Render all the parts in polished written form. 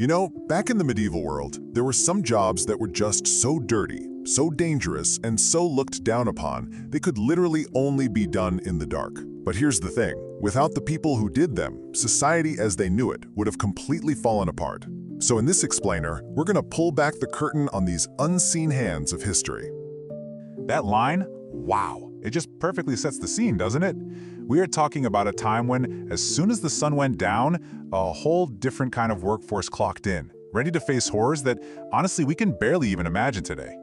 You know, back in the medieval world, there were some jobs that were just so dirty, so dangerous, and so looked down upon, they could literally only be done in the dark. But here's the thing, without the people who did them, society as they knew it would have completely fallen apart. So in this explainer, we're gonna pull back the curtain on these unseen hands of history. That line? Wow. It just perfectly sets the scene, doesn't it? We are talking about a time when, as soon as the sun went down, a whole different kind of workforce clocked in, ready to face horrors that, honestly, we can barely even imagine today.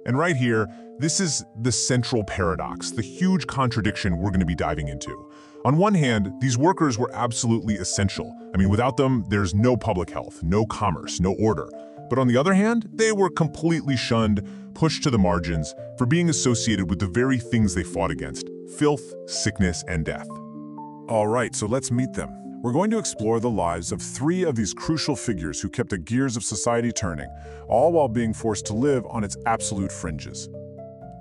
And right here, this is the central paradox, the huge contradiction we're going to be diving into. On one hand, these workers were absolutely essential. I mean, without them, there's no public health, no commerce, no order. But on the other hand, they were completely shunned, pushed to the margins, for being associated with the very things they fought against: filth, sickness, and death. All right, so let's meet them. We're going to explore the lives of 3 of these crucial figures who kept the gears of society turning, all while being forced to live on its absolute fringes.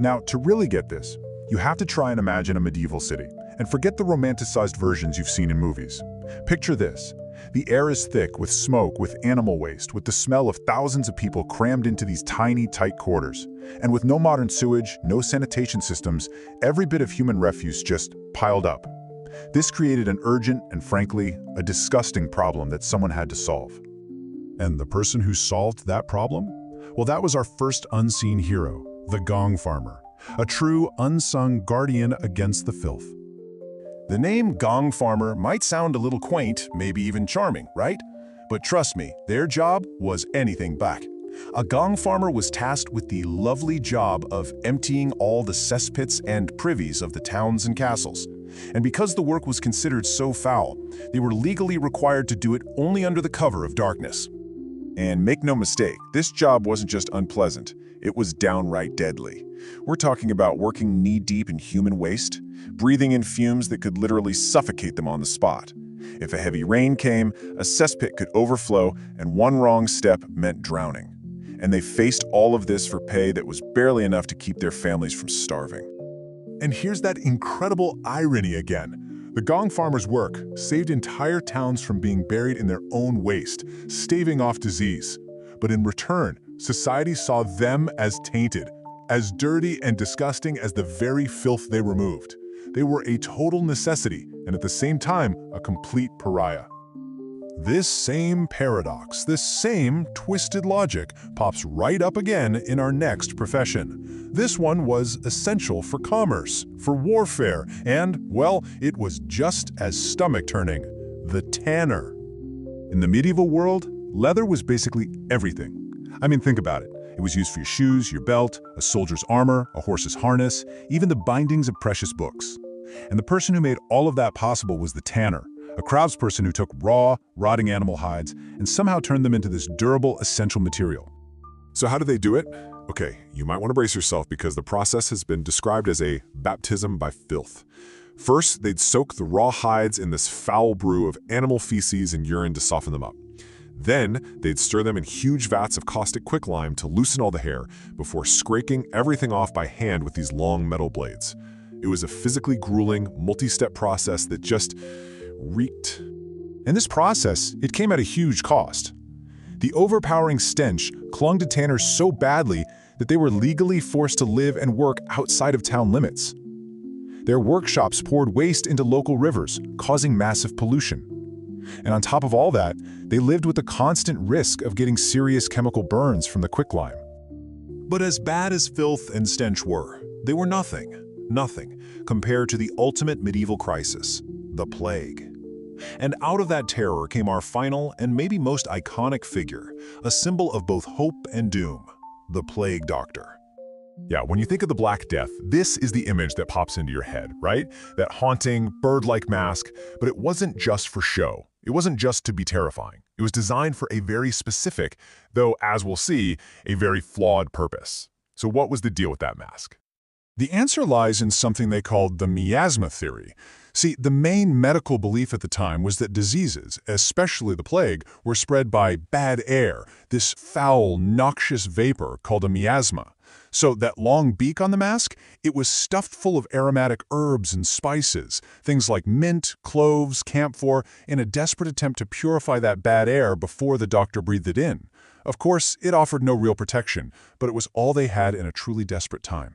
Now, to really get this, you have to try and imagine a medieval city, and forget the romanticized versions you've seen in movies. Picture this. The air is thick with smoke, with animal waste, with the smell of thousands of people crammed into these tiny, tight quarters. And with no modern sewage, no sanitation systems, every bit of human refuse just piled up. This created an urgent and, frankly, a disgusting problem that someone had to solve. And the person who solved that problem? Well, that was our first unseen hero, the gong farmer, a true unsung guardian against the filth. The name gong farmer might sound a little quaint, maybe even charming, right? But trust me, their job was anything but. A gong farmer was tasked with the lovely job of emptying all the cesspits and privies of the towns and castles. And because the work was considered so foul, they were legally required to do it only under the cover of darkness. And make no mistake, this job wasn't just unpleasant, it was downright deadly. We're talking about working knee-deep in human waste, breathing in fumes that could literally suffocate them on the spot. If a heavy rain came, a cesspit could overflow, and one wrong step meant drowning. And they faced all of this for pay that was barely enough to keep their families from starving. And here's that incredible irony again. The gong farmer's work saved entire towns from being buried in their own waste, staving off disease. But in return, society saw them as tainted, as dirty and disgusting as the very filth they removed. They were a total necessity, and at the same time, a complete pariah. This same paradox, this same twisted logic, pops right up again in our next profession. This one was essential for commerce, for warfare, and, well, it was just as stomach-turning: the tanner. In the medieval world, leather was basically everything. I mean, think about it. It was used for your shoes, your belt, a soldier's armor, a horse's harness, even the bindings of precious books. And the person who made all of that possible was the tanner, a craftsperson who took raw, rotting animal hides and somehow turned them into this durable, essential material. So how did they do it? Okay, you might want to brace yourself because the process has been described as a baptism by filth. First, they'd soak the raw hides in this foul brew of animal feces and urine to soften them up. Then, they'd stir them in huge vats of caustic quicklime to loosen all the hair before scraping everything off by hand with these long metal blades. It was a physically grueling, multi-step process that just reeked. And this process, it came at a huge cost. The overpowering stench clung to tanners so badly that they were legally forced to live and work outside of town limits. Their workshops poured waste into local rivers, causing massive pollution. And on top of all that, they lived with the constant risk of getting serious chemical burns from the quicklime. But as bad as filth and stench were, they were nothing compared to the ultimate medieval crisis, the plague. And out of that terror came our final and maybe most iconic figure, a symbol of both hope and doom, the plague doctor. Yeah, when you think of the Black Death, this is the image that pops into your head, right? That haunting, bird-like mask, but it wasn't just for show. It wasn't just to be terrifying. It was designed for a very specific, though as we'll see, a very flawed purpose. So what was the deal with that mask? The answer lies in something they called the miasma theory. See, the main medical belief at the time was that diseases, especially the plague, were spread by bad air, this foul, noxious vapor called a miasma. So that long beak on the mask, it was stuffed full of aromatic herbs and spices, things like mint, cloves, camphor, in a desperate attempt to purify that bad air before the doctor breathed it in. Of course, it offered no real protection, but it was all they had in a truly desperate time.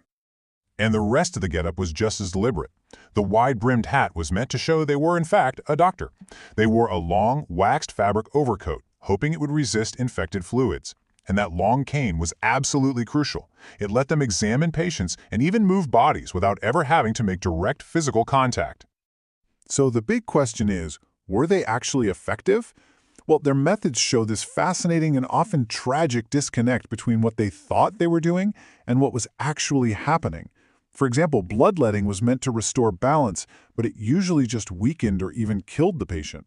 And the rest of the getup was just as deliberate. The wide-brimmed hat was meant to show they were, in fact, a doctor. They wore a long, waxed fabric overcoat, hoping it would resist infected fluids. And that long cane was absolutely crucial. It let them examine patients and even move bodies without ever having to make direct physical contact. So the big question is, were they actually effective? Well, their methods show this fascinating and often tragic disconnect between what they thought they were doing and what was actually happening. For example, bloodletting was meant to restore balance, but it usually just weakened or even killed the patient.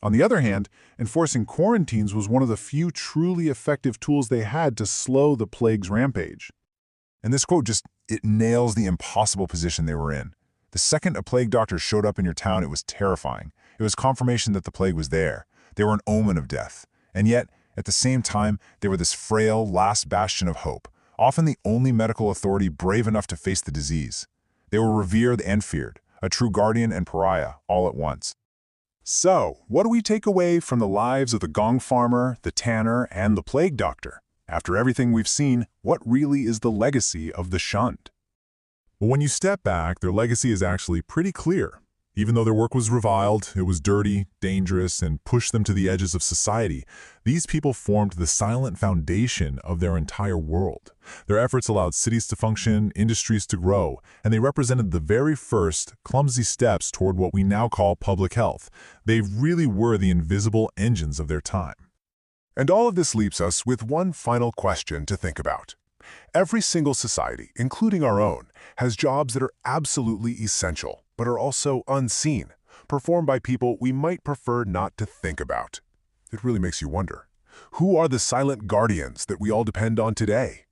On the other hand, enforcing quarantines was one of the few truly effective tools they had to slow the plague's rampage. And this quote it nails the impossible position they were in. The second a plague doctor showed up in your town, it was terrifying. It was confirmation that the plague was there. They were an omen of death. And yet, at the same time, they were this frail, last bastion of hope, often the only medical authority brave enough to face the disease. They were revered and feared, a true guardian and pariah, all at once. So, what do we take away from the lives of the gong farmer, the tanner, and the plague doctor? After everything we've seen, what really is the legacy of the shunned? Well, when you step back, their legacy is actually pretty clear. Even though their work was reviled, it was dirty, dangerous, and pushed them to the edges of society, these people formed the silent foundation of their entire world. Their efforts allowed cities to function, industries to grow, and they represented the very first, clumsy steps toward what we now call public health. They really were the invisible engines of their time. And all of this leaves us with one final question to think about. Every single society, including our own, has jobs that are absolutely essential, but are also unseen, performed by people we might prefer not to think about. It really makes you wonder, who are the silent guardians that we all depend on today?